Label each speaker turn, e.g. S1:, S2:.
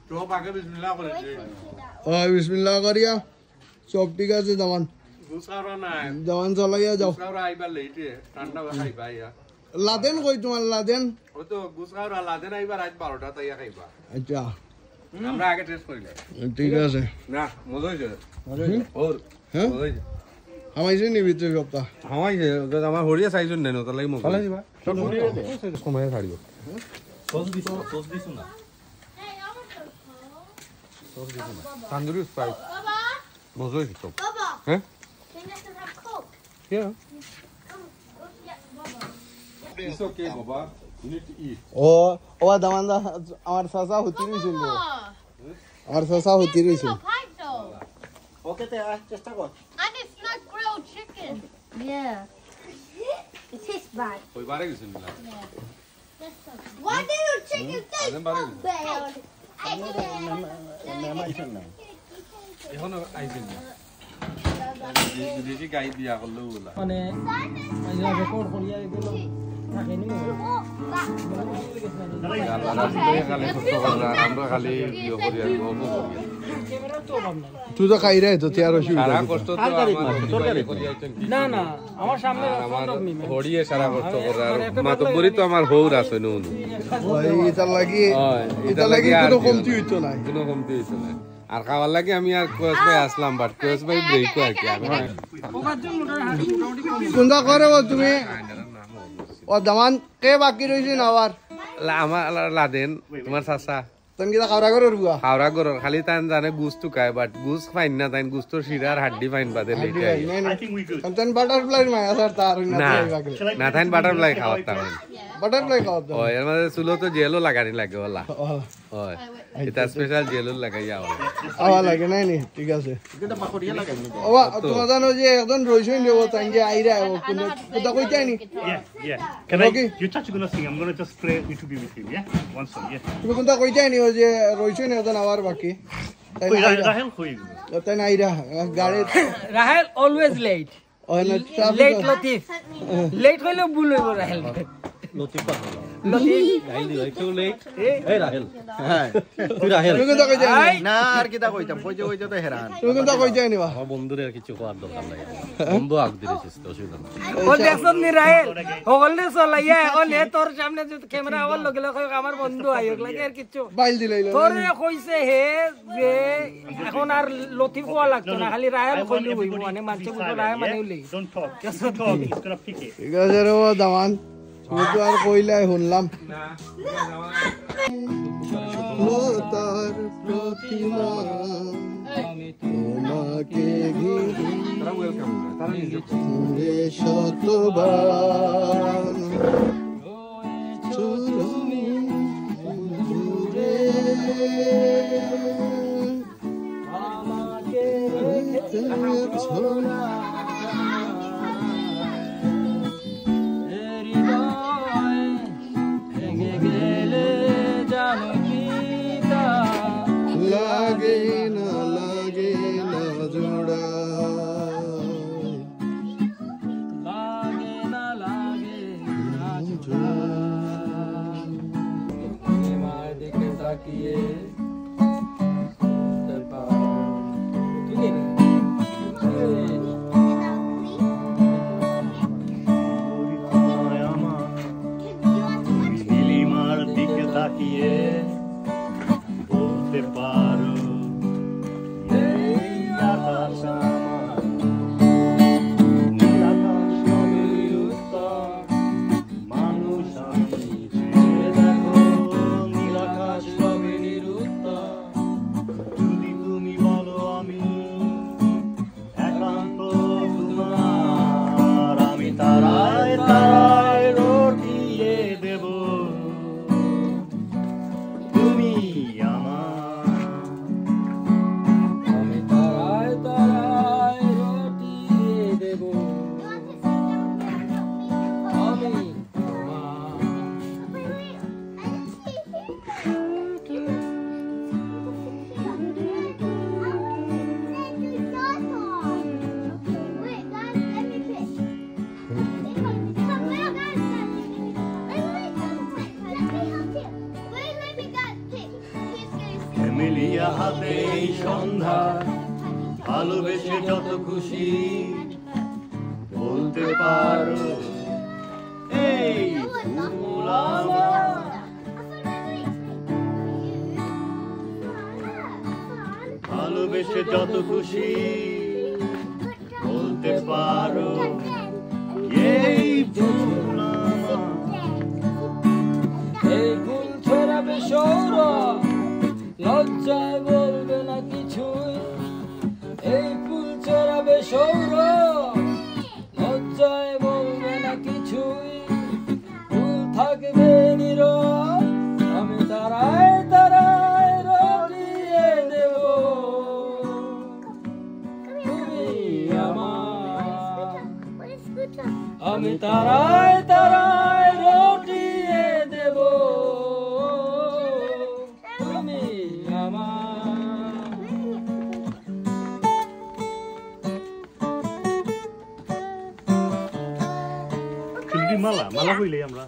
S1: তো আগে বিসমিল্লাহ করে দে
S2: বিসমিল্লাহ করিয়া সব ঠিক আছে জামান
S1: গুসারা না
S2: জামান চলাইয়া যাও
S1: গুসারা আইবার লেটে ঠান্ডা খাইবা ইয়া
S2: লাদেন কই তোমার লাদেন
S1: ও তো গুসারা লাদেন আইবার রাত 12টা তাইয়া খাইবা
S2: আচ্ছা
S1: আমরা আগে টেস্ট করিলে
S2: ঠিক আছে
S1: না মজা হইছে ওর
S2: হ্যাঁ
S1: মজা হইছে
S2: আমাইছে নি ভিতরে সপ্তাহ
S1: হাওয়াইছে আমার হরিয়া সাইজুন নেন তার লাগি মজা চলে দিবা সব হরিয়া দে কমায় ছাড়িও
S3: সস দিছো না
S1: তান্দুরি স্পাইস মজা হইছে তো
S4: Baba,
S1: হ্যাঁ
S4: can you just have Coke?
S1: Yeah.
S4: Yeah, Baba.
S1: It's okay, Baba. You need to eat.
S2: ও দামান দা আমার চাচা হতি রইছিল
S4: Baba,
S2: আমার চাচা হতি রইছিল
S4: no pipe though.
S3: ওকে তে চেষ্টা কর
S4: And it's not grilled chicken. Yeah. It tastes bad.
S1: ওই বারে গেছিল না
S4: Why do your chicken taste
S1: Adam bad.
S4: so bad?
S3: মেমাইছেন না
S1: এখন আইছিল না দিদি গাই দিয়া করলো বলা
S5: মানে আইলা রেকর্ড করিয়া এগুলো থাকেনি
S1: আমরা খালি ইয়ে করি আর গল্প করি
S5: ক্যামেরা তো অভাব নাই
S2: তুই তো খাই রে তো তেয়ার অসুবিধা
S1: সারা কষ্ট তো আমার করি আইছেন কি
S5: না না আমার সামনে
S1: আমার হড়িয়ে সারা কষ্ট করে আর মাতবরি তো আমার হৌর আছে নুন
S2: এটা লাগি কোনো কমতি হইতো না
S1: কোনো কমতি হইতো না আর খাওয়ার লাগে আমি আর কোচ ভাই আসলাম বাট কোচ ভাই ব্রেক আর কি আমি
S5: ওকাজন মোটামুটি
S2: কোনটা করে তুমি ও দামান কে বাকি রইছে না আবার
S1: আমার লাদেন তোমার চাচা
S2: তুমি কিটা খাওয়া করে রুয়া
S1: হাওড়া গরর খালি তান জানে গুস তো খায় বাট গুস ফাইন না তাই গুস তো শিরার হাড্ডি ফাইন বাদে লেটে I
S3: I think we good.
S2: তখন বাটারফ্লাই মায়া স্যার তার
S1: না না তাই বাটারফ্লাই খাওয়ার তা
S2: বাটারফ্লাই খাওয়া তো
S1: ওই এর মধ্যে চুলো তো জেলও লাগানি লাগে ওলা ওই এটা স্পেশাল জেলও লাগাইয়া ওলা
S2: আওয়া লাগে নাই নি ঠিক আছে
S3: কিন্তু মাকড়িয়া লাগাই
S2: ও তোমার জানো যে একজন রইছই দেব তাই যে আইরা কোনটা কইতাই নি
S6: Yeah. Can
S2: Okay.
S6: You're touching gonna sing. I'm gonna just play it to be with him. Yeah. One song. Yeah.
S2: তুমি কোনটা কইতাই নি ও যে রইছই না একজন আবার বাকি তাই
S6: Rahel, who is?
S2: তাই আইরা গাড়ি
S5: রাহেল অলওয়েজ লেট
S2: ও না
S5: লেট লতিফ লেট হইলো ভুল হইব রাহেল
S3: লতিফ
S5: লতিফ
S3: রাহেল দি একটু লেট এই রাহেল হ্যাঁ তুই রাহেল
S2: তুমি কোনটা কইতাই নি
S3: না আর কিটা কইতাম কইতে কইতে তো হেরান
S2: তুমি কোনটা কইতাই নি বা
S3: আমার বন্ধুরে আর কিছু কোয়ার দরকার নাই বন্ধু আগ দিয়েছিস তো অসুবিধা নাই
S5: ও দেখছন নি রাহেল হগলে চলাইয়া ওলে তোর সামনে যে ক্যামেরা আবার লগে লগে আমার বন্ধু আইক লাগে আর কিছু
S2: বাইল দিলাইলো
S5: তোরে কইছে হে যে এখন আর লতিফ হওয়া লাগতো না খালি রাহেল কইলে হইব মানে মানছে বুঝো রাহেল মানে হইলে
S6: Don't talk. Just talk. He's gonna pick it.
S2: ঠিক আছে রে ও দামান তুমি তো আর কইলাই শুনলাম তার প্রতিমা তোমাকে
S1: তারা ওয়েলকাম তারা নিজে
S2: ঘিরে শতবার চুরুমি ঘুরে
S5: আমাকে
S2: ছোড়া লাগে না জোড়া
S6: নীলিমার দিকে তাকিয়ে বলতে পারো এই আকাশ আমার নীল আকাশ নদীর উত্তর মানুষ আমি চেয়ে দেখো নীল আকাশ নদীর উত্তর
S3: মিলিয়া হাতে এই সন্ধ্যা ভালোবেসে যত খুশি বলতে পারো এই ফুল আমার ভালোবেসে যত খুশি বলতে পারো এই ফুল আমার
S5: এই ফুল ছড়াবে সৌরভ লজ্জায় বলবে না কিছুই এই ফুল ছড়াবে সৌরভ লজ্জায় বলবে না কিছুই ফুল থাকবে নীরব আমি তারায় তারায় রটিয়ে দেব তুমি আমার আমি তারায় তারায় রটিয়ে দেব তুমি আমার
S6: মালা মালা কইলে আমরা